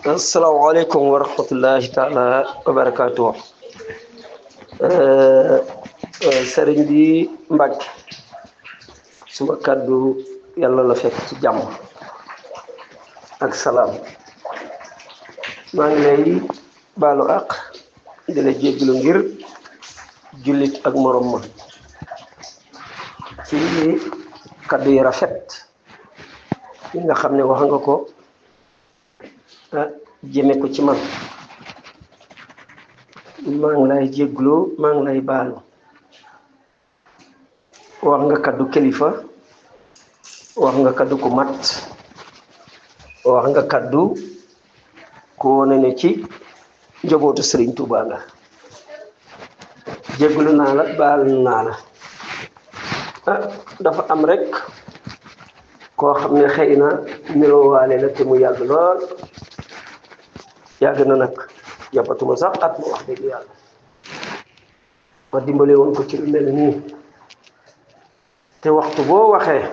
asalaamaaleykum wa rahmatullahi taala wa barakaatu. Sëriñ bi Mbàkke suma kàddu yàlla la fekk ci jàmm ak salaam. maa ngi lay baalu àq di la jéggalu ngir jullit ak morom ma ci kàddu yi rafet yi nga xam ne wax nga ko jëme ko ci man. maa ngi lay jégglu maa ngi lay baalu. wax nga kaddu kilifa, wax nga kaddu ku mat, wax nga kaddu ku wone ne ci njabootu Sëriñ Tuubaa nga. jégglu naa la baal naa la. dafa am rek koo xam ne xëy na niroowaale la te mu yàgg lool. yàgg na nag jàppatuma sax at ma wax dëgg yàlla ma dimbale woon ko ci lu mel nii. te waxtu boo waxee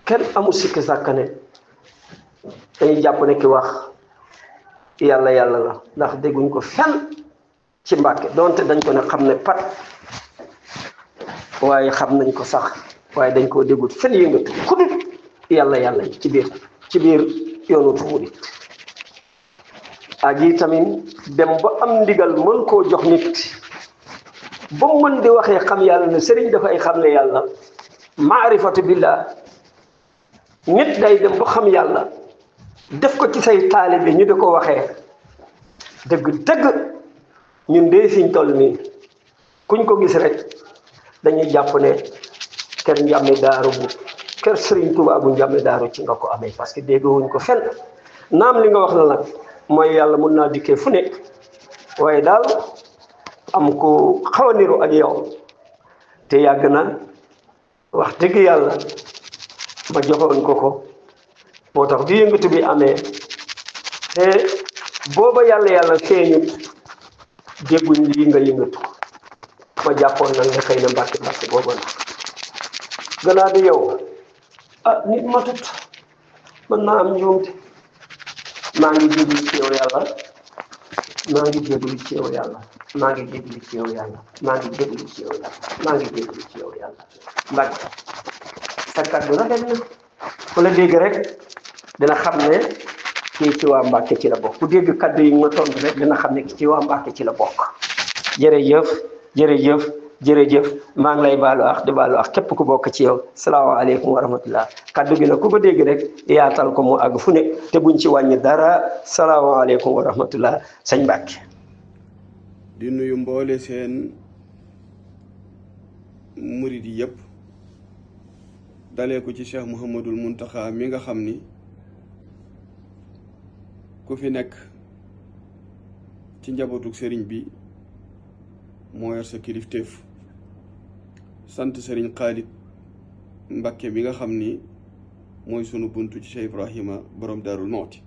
kenn amul sikki sàkkane dañuy jàpp ne ki wax yàlla yàlla la, ndax dégguñ ko fenn ci Mbàkke donte dañ ko ne xam ne pat waaye xam nañ ko sax waaye dañ koo déggut fenn yëngatu ku dul yàlla yàlla yi ci biir yoonu murit. aji tamit dem ba am ndigal mën koo jox nit ba mu mën di waxee xam yàlla ne sëriñ dafay xam ne yàlla maarifatu billah. nit day dem ba xam yàlla def ko ci say taalibe ñu di ko waxee dëgg ñun de fiñ toll nii kuñ ko gis rek dañuy jàpp ne kër njàmme daaru bu kër Sëriñ Tuubaa bu njàmme daaru ci nga ko amee, parce que déggowuñ ko fenn. naam li nga wax na nag mooy yàlla mun naa dikkee fu nekk, waaye daal am ku xaw a niru ak yow te yàgg na wax dëgg yàlla ma joxoon ko moo tax bi yëngatu bi amee te booba yàlla feeñut dégguñ lii nga yëngatu ma jàppoon nag ne xëy na mbàkke booba na gannaaw bi yow nit matut mën naa am njuumte. maa ngi jéglu ci yow yàlla maa ngi jéglu ci yow yàlla maa ngi jéglu ci yow yàlla maa ngi jéglu ci yow yàlla maa ngi jéglu ci yow yàlla. Mbàkke sa kàddu rafet na ku la dégg rek dina xam ne kii ci waa Mbàkke ci la bokk. ku dégg kàddu yi ma tontu rek dina xam ne kii ci waa Mbàkke ci la bokk. jërëjëf maa ngi lay baalu ak di baalu ak képp ku bokk ci yow. salaamaaleykum wa rahmatullah. kaddu gi nag ku ko dégg rek yaatal ko mu àgg fu ne te buñ ci wàññi dara. salaamaaleykum wa rahmatullah. sëñ Mbàkke di nuyu mboole seen murid yi yëpp dalee ko ci Cheikh Mouhamadul Muntaxa mi nga xam ni ku fi nekk ci njabootuk sëriñ bi moo yor sa kilifteef. sant sëriñ Xaalid Mbàkke mi nga xam ni mooy sunu buntu ci Cheikh Ibrahima borom Daarul Muhti.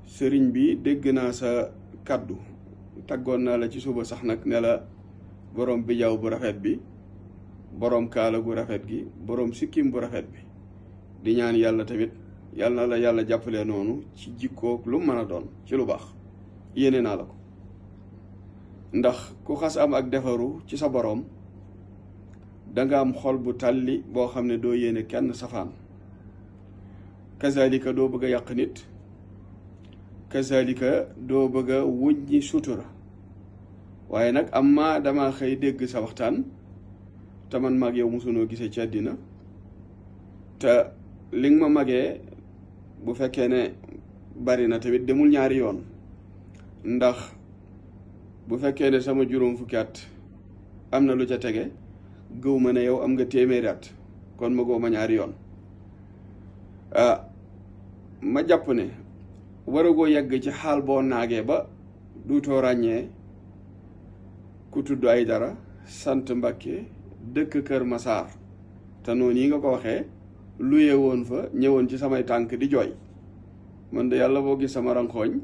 sëriñ bi dégg naa sa kàddu taggoon naa la ci suba sax nag ne la borom bijaaw bu rafet bi, borom kaala gu rafet gi, borom sikkim bu rafet bi. di ñaan yàlla tamit yàlla na la yàlla jàppale noonu ci jikkoog lu mën a doon ci lu baax. yéene naa la ko ndax ku xas am ak defaru ci sa borom danga am xol bu tàlli boo xam ne doo yéene kenn safaan. kazalika doo bëgg a yàq nit, kazalika doo bëgg a wuññi sutura. waaye nag am ma dama xëy dégg sa waxtaan te man mag yow mosunoo gisee ci àddina te li nga ma magee bu fekkee ne bari na tamit demul ñaari yoon. ndax bu fekkee ne sama juróom fukki at am na lu ca tege gëw ma ne yow am nga téeméeri at kon ma goo ma ñaari yoon. ma jàpp ne waragoo yegg ci xaal boo naagee ba duutoo ràññee ku tudd ay dara sant Mbàkke dëkk Kër Masaar te noonu yi nga ko waxee luye woon fa ñëwoon ci samay tànk di jooy. man de yàlla boo gis sama ranxooñ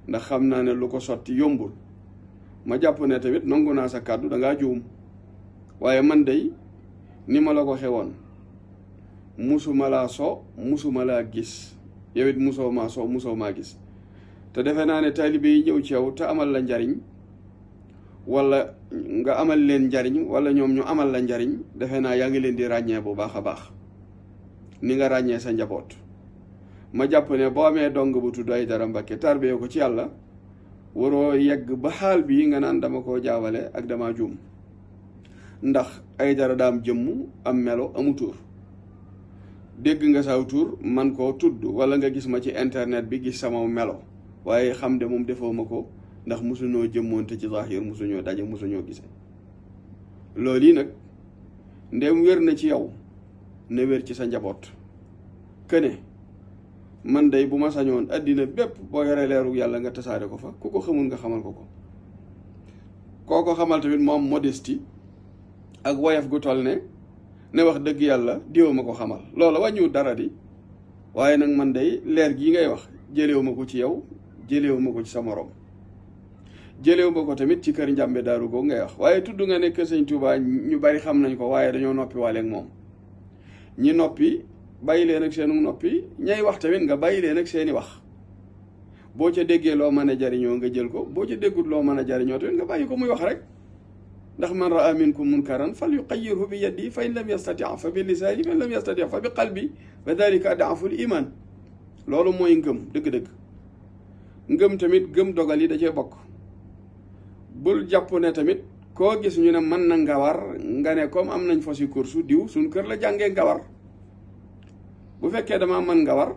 ndax xam naa ne lu ko sotti yombul. ma jàpp ne tamit nangu naa sa kàddu dangaa juum waaye man dey ni ma la ko xewoon musuma laa so musuma laa gis yow it musoo maa soo musoo maa gis te defe naa ne taalibe yi ñëw ci yow te amal la njariñ wala nga amal leen njariñ wala ñoom ñu amal la njariñ defe naa yaa ngi leen di ràññee bu baax a baax ni nga ràññee sa njaboot. ma jàpp ne boo amee dong bu tudd Aydara Mbàkke tarbiyee ko ci yàlla waroo yegg ba xaal bii nga naan dama koo jaawale ak dama juum ndax Aydara daam jëmm am melo amu tur dégg nga saw tur man koo tudd wala nga gis ma ci internet bi gis sama melo waaye xam de moom defoo ma ko ndax mosuñoo jëmmoonte ci zaahir mosuñoo daje mosuñoo gise loolu yi nag ndem wér na ci yow ne wér ci sa njaboot këne man day bu ma sañoon àddina bépp boo yore leeru yàlla nga tasaare ko fa ku ko xamul nga xamal ko ko xamal tamit moom modestie ak woyof gu toll ne wax dëgg yàlla diw ma ko xamal loola wàññiwut dara di waaye nag man day leer gii ngay wax jëlewu ma ko ci yow jëlewu ma ko ci sa morom jëlewu ma ko tamit ci kër njàmbe daaru googu ngay wax waaye tudd nga ne kër sëñ Tuubaa ñu bari xam nañ ko waaye dañoo noppi waale ak moom ñi noppi bàyyi leen ak seenu noppi ñay wax tamit nga bàyyi leen ak seeni wax boo ca déggee loo mën a jariñoo nga jël ko boo ca déggut loo mën a jariñoo tamit nga bàyyi ko muy wax rek ndax man raa minkum munkaran fal yuqayyirhu bi yadihi fa in lam yastati fa bi lisaani fa in lam yastati fa bi qalbi wa dalika ad'aful iman loolu mooy ngëm dëgg-dëgg ngëm tamit gëm dogal yi da cee bokk bul jàpp ne tamit koo gis ñu ne mën na ngawar nga ne comme am nañ fosi course diw suñ kër la jàngee ngawar bu fekkee dama mën ngawar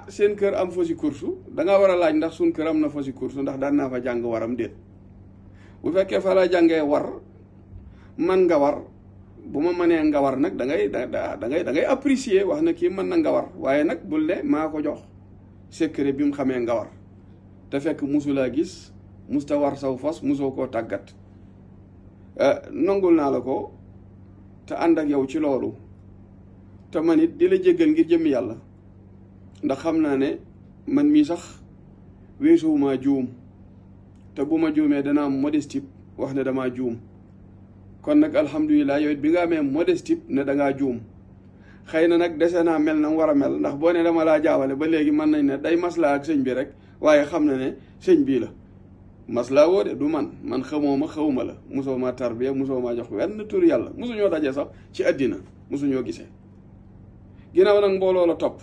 seen kër am fosi course danga war a laaj ndax suñ kër am na fosi course ndax daan naa fa jàng waram déet bu fekkee fa la jàngee war man nga war bu ma mënee nga war nag da ngay apprécier wax na kii mën na nga war waaye nag bul ne maa ko jox secret bi mu xamee nga war te fekk musulaa gis musta war saw fas musoo koo tàggat nongul naa la ko te ànd ak yow ci loolu te man it di la jéggal ngir jëmmi yàlla ndax xam naa ne man mii sax weesuwumaa juum te bu ma juumee dana am modestie wax ne damaa juum kon nag alhamdulilah yow it bi nga amee modestie ne dangaa juum xëy na nag dese naa mel na mu war a mel ndax boo ne dama laa jaawale ba léegi mën nañ ne day maslaa ak sëñ bi rek waaye xam na ne sëñ bii la maslaa woo de du man xamoo ma xawma la mosoo maa tarbiya mosoo maa jox wenn tur yàlla mosuñoo dajee sax ci àddina mosuñoo gisee ginnaaw nag mbooloo la topp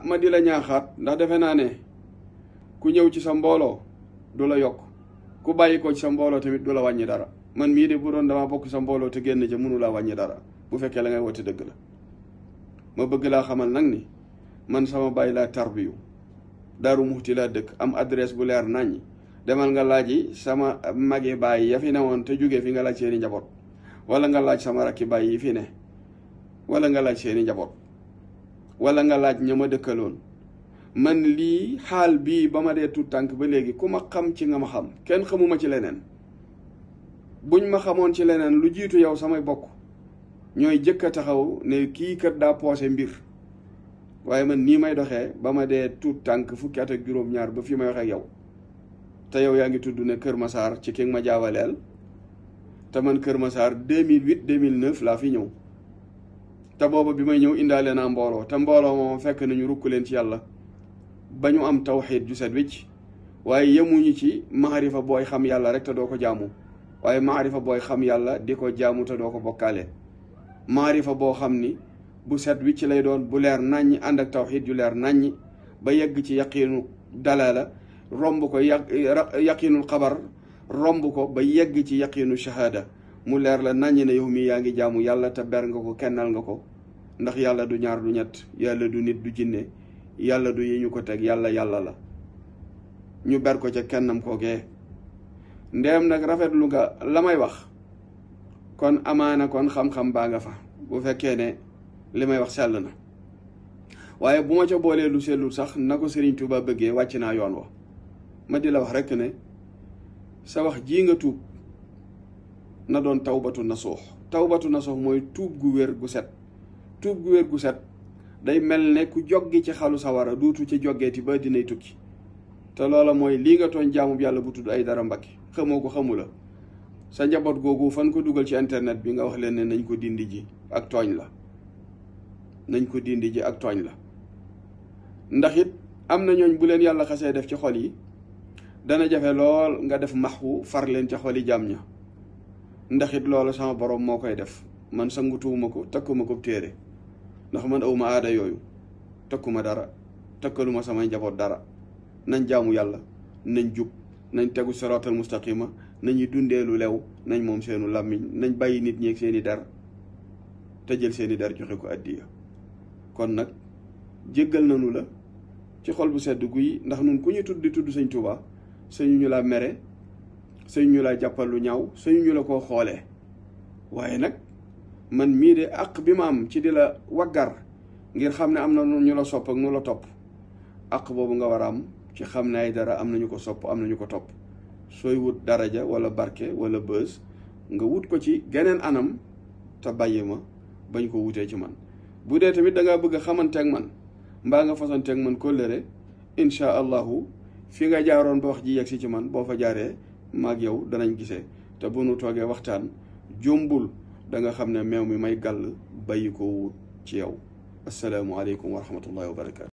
ma di la ñaaxaat ndax defe naa ne ku ñëw ci sa mbooloo du la yokk ku bàyyi ko ci sa mbooloo tamit du la wàññi dara man mii de bu doon dama bokk sa mbooloo te génn ca mënu laa wàññi dara bu fekkee la ngay wote dëgg la ma bëgg laa xamal nag ni man sama bàyyi laa tarbiyu Daaru Muxti laa dëkk am adresse bu leer naññ demal nga laaji sama magi bàyyi ya fi ne woon te jógee fi nga laaj seeni njaboot wala nga laaj sama rakki bàyyi yi fi ne wala nga laaj seeni njaboot wala nga laaj ña ma dëkkaloon man lii xaal bii ba ma dee tuut tànk ba léegi ku ma xam ci nga ma xam kenn xamuma ci leneen buñ ma xamoon ci leneen lu jiitu yow samay bokk ñooy jëkk a taxaw ne kii kat daa poose mbir waaye man nii may doxee ba ma dee tuut tànk fukki at ak juróom-ñaar ba fi may wax ak yow te yow yaa ngi tudd ne Kër Massar ci ki ma jaawaleel te man Kër Massar 2008 2009 laa fi ñëw te booba bi may ñëw indaale naa mbooloo te mbooloo moom fekk nañu rukk leen ci yàlla ba ñu am tawxiid ju set wicc waaye yemuñu ci maarifa booy xam yàlla rek te doo ko jaamu waaye maarifa booy xam yàlla di ko jaamu te doo ko bokkaale maarifa boo xam ni bu set wicc lay doon bu leer naññi ànd ak tawxiid ju leer naññi ba yegg ci yaqiinu dalala romb ko yaqiinul xabar romb ko ba yegg ci yaqiinu shahaada mu leer la naññi ne yow mii yaa ngi jaamu yàlla te ber nga ko kennal nga ko ndax yàlla du ñaar du ñett yàlla du nit du jinne yàlla du yi ñu ko teg yàlla la ñu ber ko ca kennam kookee ndeem nag rafetlu nga la may wax kon amaana kon xam-xam baa nga fa bu fekkee ne li may wax sell na waaye bu ma ca boolee lu sellul sax na ko Sëriñ Tuuba bëggee wàcc naa yoon wa ma di la wax rekk ne sa wax jii nga tuub na doon tawbatu nasuux mooy tuub gu wér gu set tuub gu wér gu set day mel ne ku joggi ci xalu sawara duutu ci joggeeti ba dinay tukki te loola mooy lii nga tooñ jaamub yàlla bu tudd Aydara Mbàkke xamoo ko xamu la sa njaboot googu fan ko dugal ci internet bi nga wax leen ne nañ ko dindi ji ak tooñ la nañ ko dindi ji ak tooñ la. ndax it am na ñooñ bu leen yàlla xasee def ci xol yi dana jafe lool nga def maxwu far leen ca xoli jaam ña. ndax it loolu sama borom moo koy def, man sangutuwuma ko takkuma ko téere, ndax man awma aada yooyu, takkuma dara, takkaluma samay njaboot dara. nañ jaamu yàlla, nañ jub, nañ tegu siraatal mustaqima, nañuy dundee lu lew, nañ moom seenu làmmiñ, nañ bàyyi nit ñeeg seeni der te jël seeni der joxe ko addiya. kon nag jéggal nañu la ci xol bu sedd guy, ndax nun ku ñu tudd di tudd sëñ Tuubaa sëñu ñu la mere, sëñu ñu la jàppal lu ñaaw, sëñu ñu la koo xoolee. waaye nag man mii de àq bi ma am ci di la waggar ngir xam ne am na ñu la sopp ak nu la topp, àq boobu nga war a am ci xam ne ay dara am nañu ko sopp, am nañu ko topp. sooy wut daraja wala barke wala bës nga wut ko ci geneen anam te bàyyi ma bañ ko wutee ci man. bu dee tamit da ngaa bëgg a xamanteeg man mbaa nga fasanteeg man kóllëre, incha allahu fi nga jaaroon ba wax ji yegsi ci man boo fa jaaree maag yow danañ gisee. te bu nu toogee waxtaan jombul da nga xam ne meew mi may gàll bàyyi ko wut ci yow. asalaamualeykum wa rahmatullahi wa barakaatu.